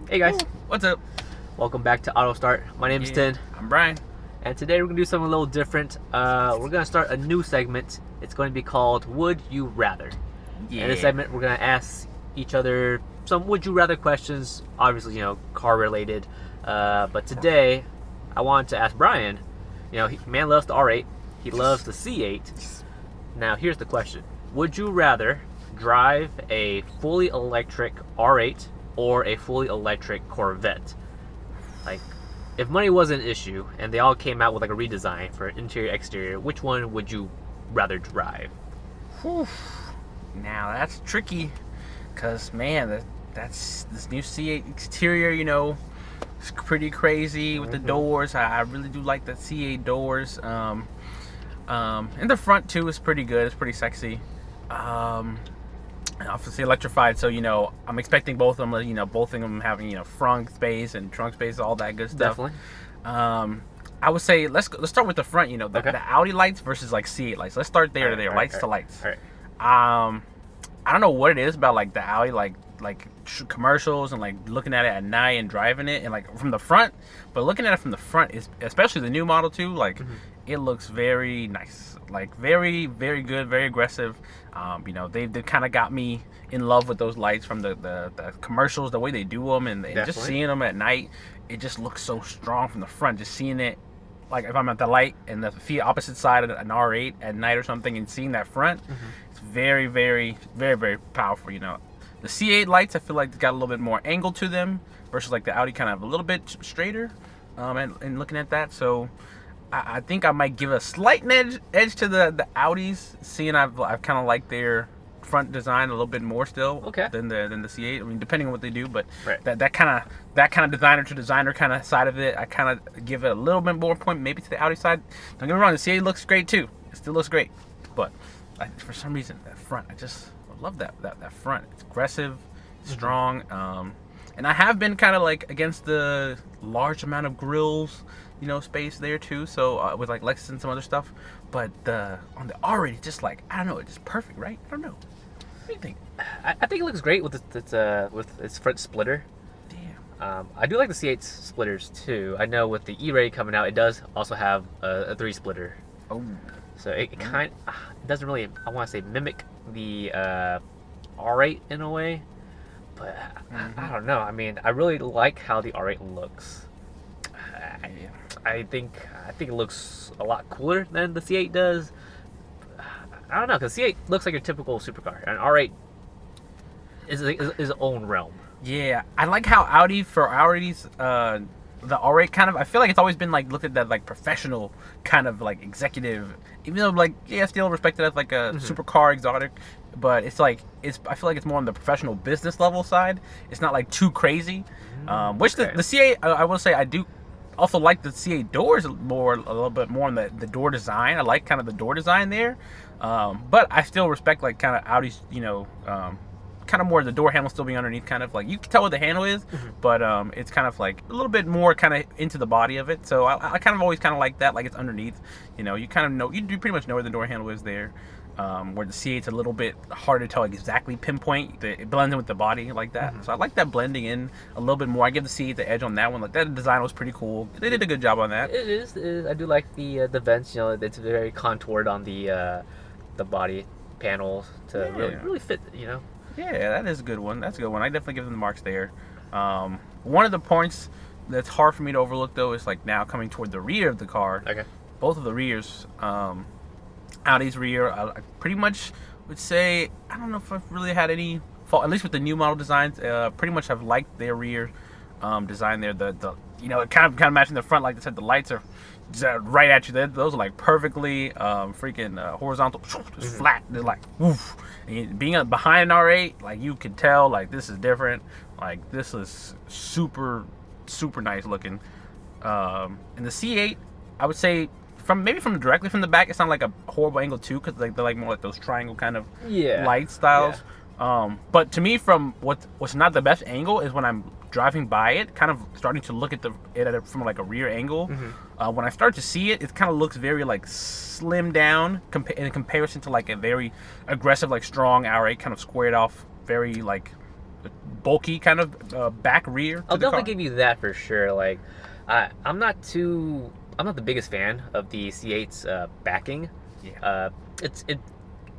Hey guys, What's up? welcome back to Auto Start. My name is Tin, I'm Brian. and today we're gonna do something a little different. We're gonna start a new segment. It's going to be called Would You Rather. Yeah. In this segment, we're gonna ask each other some Would You Rather questions. Obviously, car related. But today, I wanted to ask Brian. Man loves the R8. He loves the C8. Now, here's the question: Would you rather drive a fully electric R8 or a fully electric Corvette? Like, if money wasn't an issue and they all came out with like a redesign for interior exterior, which one would you rather drive? Whew. Now that's tricky, cause man, that's this new C8 exterior. It's pretty crazy with the doors. I really do like the C8 doors. And the front too is pretty good. It's pretty sexy. Obviously electrified, so I'm expecting both of them. Both of them having front space and trunk space, all that good stuff. Definitely. I would say let's start with the front. The Audi lights versus like C8 lights. Let's start there. Lights to lights. All right. I don't know what it is about like the Audi like commercials and like looking at it at night and driving it and like from the front, but looking at it from the front is, especially the new model too, like it looks very nice, like very, very good, very aggressive. They kind of got me in love with those lights from the commercials, the way they do them, and just seeing them at night, it just looks so strong from the front. Just seeing it, like if I'm at the light and the opposite side of an R8 at night or something, and seeing that front, it's very, very, very, very powerful. The C8 lights, I feel like got a little bit more angle to them versus like the Audi, kind of a little bit straighter. And looking at that, so I think I might give a slight edge to the Audis, seeing I've kind of liked their front design a little bit more still than the C8. I mean, depending on what they do, but that kind of designer to designer kind of side of it, I kind of give it a little bit more point maybe to the Audi side. Don't get me wrong, the C8 looks great too. It still looks great, but for some reason that front, I love that front. It's aggressive, strong, and I have been kind of like against the large amount of grills, space there too. So with like Lexus and some other stuff, but on the R8, it's just like, I don't know, it's just perfect, right? I don't know. What do you think? I think it looks great with its front splitter. Damn. I do like the C8 splitters too. I know with the E-Ray coming out, it does also have a 3 splitter. Oh. So it kind it doesn't really, I want to say, mimic the R8 in a way, but I don't know. I mean, I really like how the R8 looks. I think it looks a lot cooler than the C8 does. I don't know, because C8 looks like a typical supercar, and R8 is its own realm. Yeah, I like how Audi for Audi's the R8 kind of, I feel like it's always been like looked at that like professional kind of like executive, even though like still respected as like a supercar exotic, but it's like I feel like it's more on the professional business level side. It's not like too crazy, which the C8 I will say I do also like the C8 doors a little bit more on the door design. I like kind of the door design there, but I still respect like kind of Audi's kind of more the door handle still being underneath, kind of like you can tell what the handle is, but it's kind of like a little bit more kind of into the body of it. So I kind of always kind of like that, like it's underneath. You kind of know, you do pretty much know where the door handle is there. Where the C8's a little bit harder to tell exactly pinpoint. It blends in with the body like that. So I like that blending in a little bit more. I give the C8 the edge on that one. Like that design was pretty cool. They did a good job on that. It is. I do like the vents. It's very contoured on the body panels to really fit. Yeah, that is a good one. That's a good one. I definitely give them the marks there. One of the points that's hard for me to overlook though is like now coming toward the rear of the car. Okay. Both of the rears. Audi's rear, I pretty much would say, I don't know if I've really had any fault, at least with the new model designs. Pretty much I've liked their rear design there. The it kind of matching the front, like I said, the lights are right at you. Those are like perfectly freaking horizontal, just flat. They're like woof. And being behind an R8, like you can tell, like this is different. Like this is super, super nice looking. And the C8, I would say, from directly from the back, it's not like a horrible angle too, because like they're like more like those triangle kind of light styles. But to me, from what's not the best angle is when I'm driving by it, kind of starting to look at it from like a rear angle. When I start to see it, it kind of looks very like slimmed down in comparison to like a very aggressive, like strong R8, kind of squared off, very like bulky kind of back rear. I'll definitely give you that for sure. Like, I'm not the biggest fan of the C8's backing. Yeah. It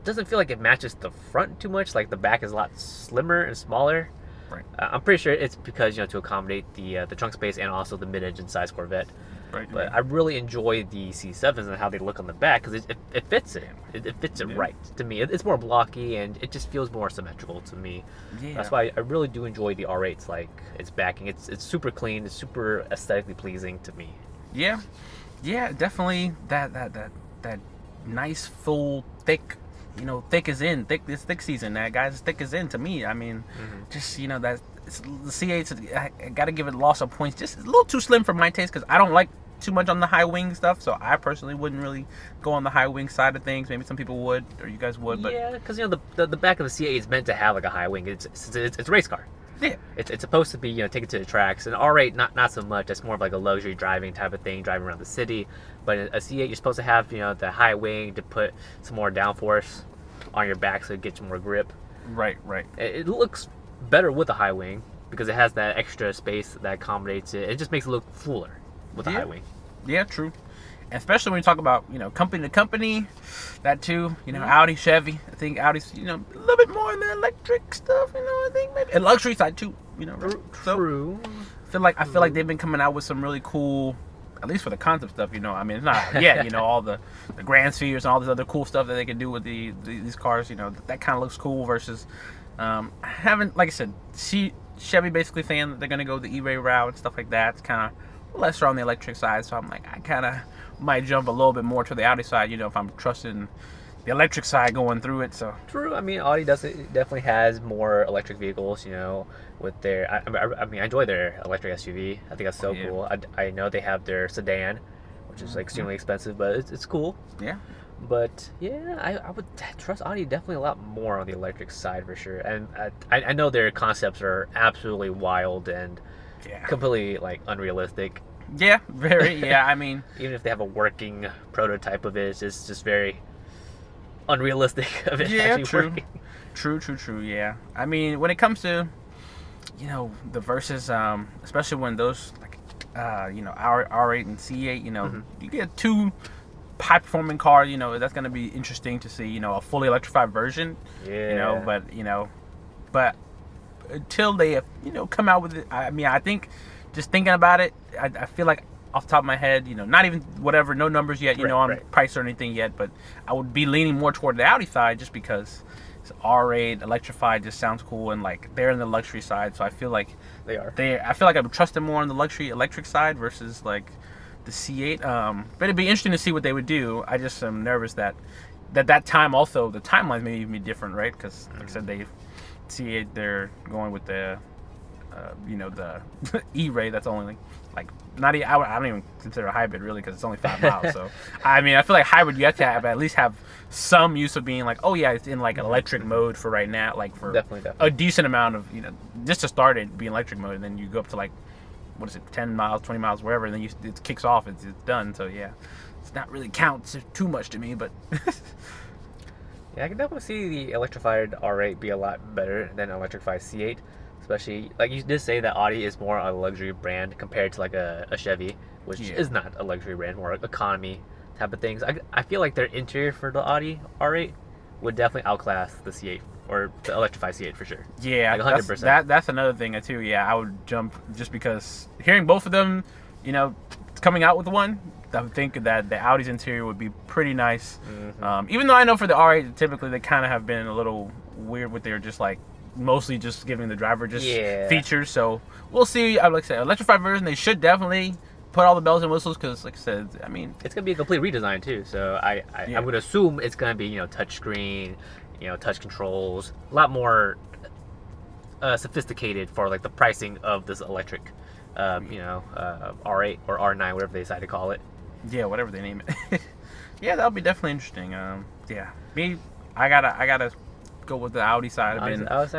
doesn't feel like it matches the front too much. Like the back is a lot slimmer and smaller. Right. I'm pretty sure it's because to accommodate the trunk space and also the mid-engine size Corvette. Right. But I really enjoy the C7s and how they look on the back because it fits it. It fits it right to me. It's more blocky and it just feels more symmetrical to me. Yeah. That's why I really do enjoy the R8's like its backing. It's super clean. It's super aesthetically pleasing to me. Yeah. Yeah. Definitely that nice full thick. Thick is in. It's thick season. That guys, thick is in to me. I mean, just that the C8. I got to give it loss of points. Just a little too slim for my taste because I don't like too much on the high wing stuff. So I personally wouldn't really go on the high wing side of things. Maybe some people would, or you guys would. But yeah, because the back of the C8 is meant to have like a high wing. It's a race car. Yeah. It's supposed to be take it to the tracks. And R8 not so much. It's more of like a luxury driving type of thing, driving around the city. But a C8 you're supposed to have the high wing to put some more downforce on your back so it gets more grip. Right. It looks better with a high wing because it has that extra space that accommodates it. It just makes it look fuller with a high wing. Yeah, true. And especially when you talk about company to company, that too. Audi, Chevy. I think Audi's a little bit more in the electric stuff. I think maybe and luxury side too. True. So, I feel like they've been coming out with some really cool, at least for the concept stuff. I mean, it's not yet. All the Grand Spheres and all this other cool stuff that they can do with these cars. That kind of looks cool. Versus, I haven't, like I said, Chevy basically saying that they're gonna go the E-Ray route and stuff like that. It's kind of lesser on the electric side, so I'm like, I kind of might jump a little bit more to the Audi side. If I'm trusting the electric side going through it. So true. I mean, Audi definitely has more electric vehicles. With their, I mean, I enjoy their electric SUV. I think that's so cool. I know they have their sedan, which is extremely expensive, but it's cool. Yeah. But yeah, I would trust Audi definitely a lot more on the electric side for sure. And I know their concepts are absolutely wild and completely unrealistic. Yeah, very. Yeah, I mean, even if they have a working prototype of it, it's just very unrealistic of it actually working. True. Yeah, I mean, when it comes to the versus, especially when those R8 and C8, you get two high performing cars. That's gonna be interesting to see. A fully electrified version. Yeah. But until they come out with it, I mean, I think just thinking about it, I feel like off the top of my head, not even whatever, no numbers yet, on price or anything yet, but I would be leaning more toward the Audi side just because it's R8 electrified just sounds cool and they're in the luxury side, so I feel like they are. I feel like I would trust them more on the luxury electric side versus the C8. But it'd be interesting to see what they would do. I just am nervous that time also the timelines may even be different, right? Because like I said, C8 they're going with the the E-Ray. That's only I don't even consider a hybrid really because it's only 5 miles. So I mean, I feel like hybrid you have to at least have some use of being it's in electric mode for right now, for definitely. a decent amount of just to start it being electric mode, and then you go up to what is it, 10 miles, 20 miles, wherever, and then it kicks off. It's done. So yeah, it's not really counts too much to me, but. Yeah, I can definitely see the electrified R8 be a lot better than an electrified C8. Especially, you did say that Audi is more a luxury brand compared to a Chevy, which is not a luxury brand, more economy type of things. I feel like their interior for the Audi R8 would definitely outclass the C8 or the electrified C8 for sure. Yeah, 100%. That's another thing too. Yeah, I would jump just because hearing both of them, coming out with one, I would think that the Audi's interior would be pretty nice. Even though I know for the R8, typically they kind of have been a little weird with their just mostly just giving the driver features. So we'll see. I would like to say electrified version. They should definitely put all the bells and whistles because, like I said, I mean it's gonna be a complete redesign too. So I would assume it's gonna be touch screen, touch controls, a lot more sophisticated for the pricing of this electric, R8 or R9, whatever they decide to call it. Yeah, whatever they name it. Yeah, that'll be definitely interesting. I gotta go with the Audi side. I've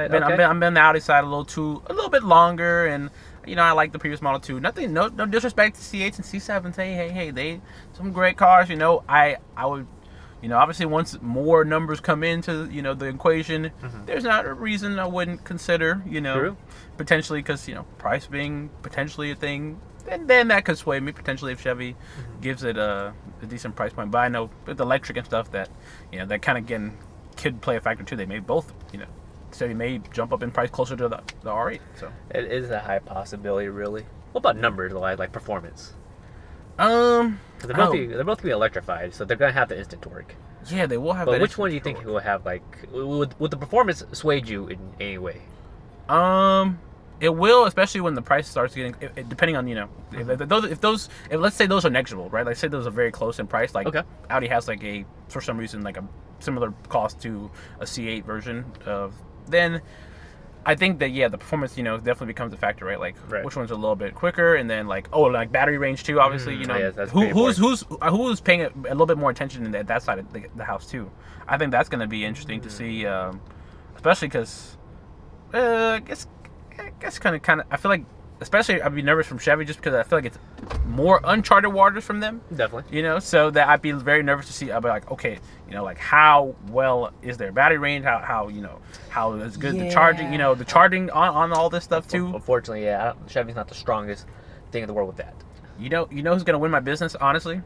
been on the Audi side a little bit longer, and I like the previous model too. No disrespect to C8s and C7s. Hey, they some great cars. I would You know, obviously once more numbers come into, you know, the equation, there's not a reason I wouldn't consider, you know, True. potentially, because, you know, price being potentially a thing, and then that could sway me potentially if Chevy gives it a decent price point. But I know with electric and stuff that, you know, that kind of again could play a factor too. They may both, you know, Chevy may jump up in price closer to the R8. So It is a high possibility, really. What about numbers, like performance? 'Cause they're both gonna be electrified, so they're gonna have the instant torque. yeah, they will have. But that which one do you instant think will have like would the performance swayed you in any way? It will, especially when the price starts getting, depending on, you know, if let's say those are negligible, right? Like say those are very close in price. Like Audi has like for some reason like a similar cost to a C8 version of, then I think that the performance, you know, definitely becomes a factor, right? Like which one's a little bit quicker, and then like like battery range too. Obviously, you know, yes, that's who's paying a little bit more attention at that side of the house too. I think that's going to be interesting to see, especially because I guess kind of I feel like, especially I'd be nervous from Chevy just because I feel like it's more uncharted waters from them. Definitely. You know, so that I'd be very nervous to see. I'd be like, okay, you know, like how well is their battery range? How you know, how is good the charging? You know, the charging on all this stuff too. Unfortunately, Chevy's not the strongest thing in the world with that. You know who's gonna win my business, honestly?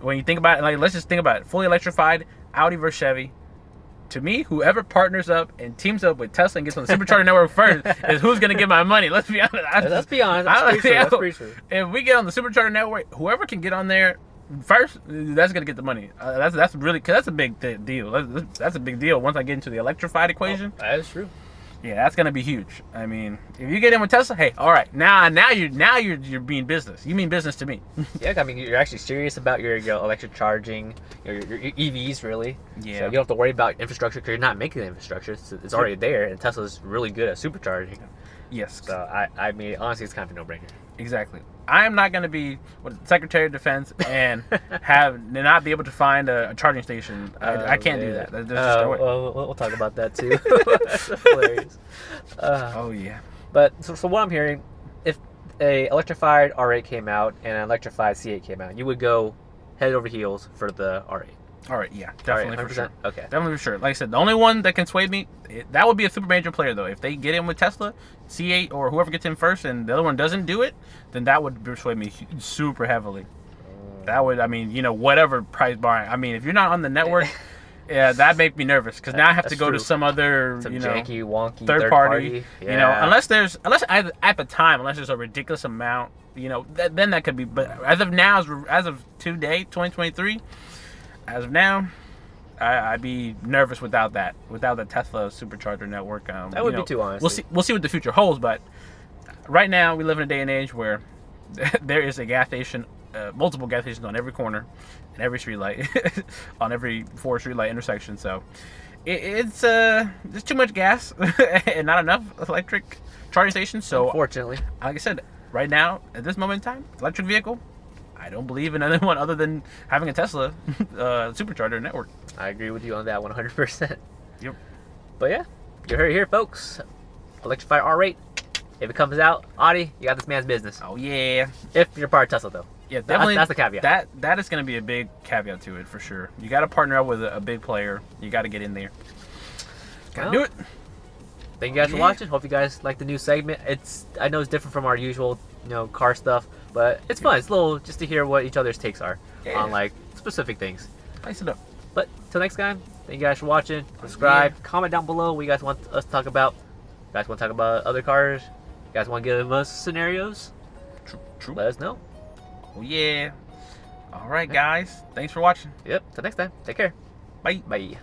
When you think about it, like let's just think about it. Fully electrified, Audi versus Chevy. To me, whoever partners up and teams up with Tesla and gets on the Supercharger network first is who's going to get my money. Let's be honest. Let's be honest. That's pretty true. If we get on the Supercharger network, whoever can get on there first, that's going to get the money. That's really, because that's a big deal. That's a big deal once I get into the electrified equation. That is true. Yeah, that's gonna be huge. I mean, if you get in with Tesla, hey, all right, now you're being business. You mean business to me. Yeah, I mean, you're actually serious about your electric charging, your EVs, really. Yeah. So you don't have to worry about infrastructure because you're not making the infrastructure. It's already there, and Tesla's really good at supercharging. Yes. So I mean, honestly, it's kind of a no-brainer. Exactly. I am not going to be Secretary of Defense and not be able to find a charging station. I can't do that. There's just no way. Well, we'll talk about that too. That's hilarious. Oh yeah. But so what I'm hearing, if a electrified R8 came out and an electrified C8 came out, you would go head over heels for the R8. All right, yeah, definitely, right, 100%? for sure. Okay, definitely for sure. Like I said, the only one that can sway me, that would be a super major player though. If they get in with Tesla, C8, or whoever gets in first, and the other one doesn't do it, then that would persuade me super heavily. That would, I mean, you know, whatever price bar. I mean, if you're not on the network, yeah, that make me nervous because now I have to go to some other, some you know, janky, wonky third party. Yeah. You know, unless at the time, unless there's a ridiculous amount, you know, then that could be. But as of now, as of today, 2023, as of now, I'd be nervous without the Tesla supercharger network. That would be too, honestly. We'll see what the future holds, but right now we live in a day and age where there is a gas station, multiple gas stations on every corner, and every street light, on every 4 street light intersection. So it's there's too much gas and not enough electric charging stations. So unfortunately, like I said, right now at this moment in time, electric vehicle, I don't believe in anyone other than having a Tesla supercharger network. I agree with you on that 100%. Yep. But yeah, you heard it here, folks. Electrified R8. If it comes out, Audi, you got this man's business. Oh yeah. If you're part of Tesla, though. Yeah, definitely. That's the caveat. That is going to be a big caveat to it for sure. You got to partner up with a big player. You got to get in there. Got to do it. Thank you guys for watching. Hope you guys like the new segment. I know it's different from our usual, you know, car stuff, but it's fun. It's a little just to hear what each other's takes are on like specific things. Spice it up. But till next time, thank you guys for watching. Subscribe, comment down below what you guys want us to talk about. You guys want to talk about other cars? You guys want to give us scenarios? True. Let us know. Oh yeah. All right, guys. Thanks for watching. Yep. Till next time. Take care. Bye. Bye.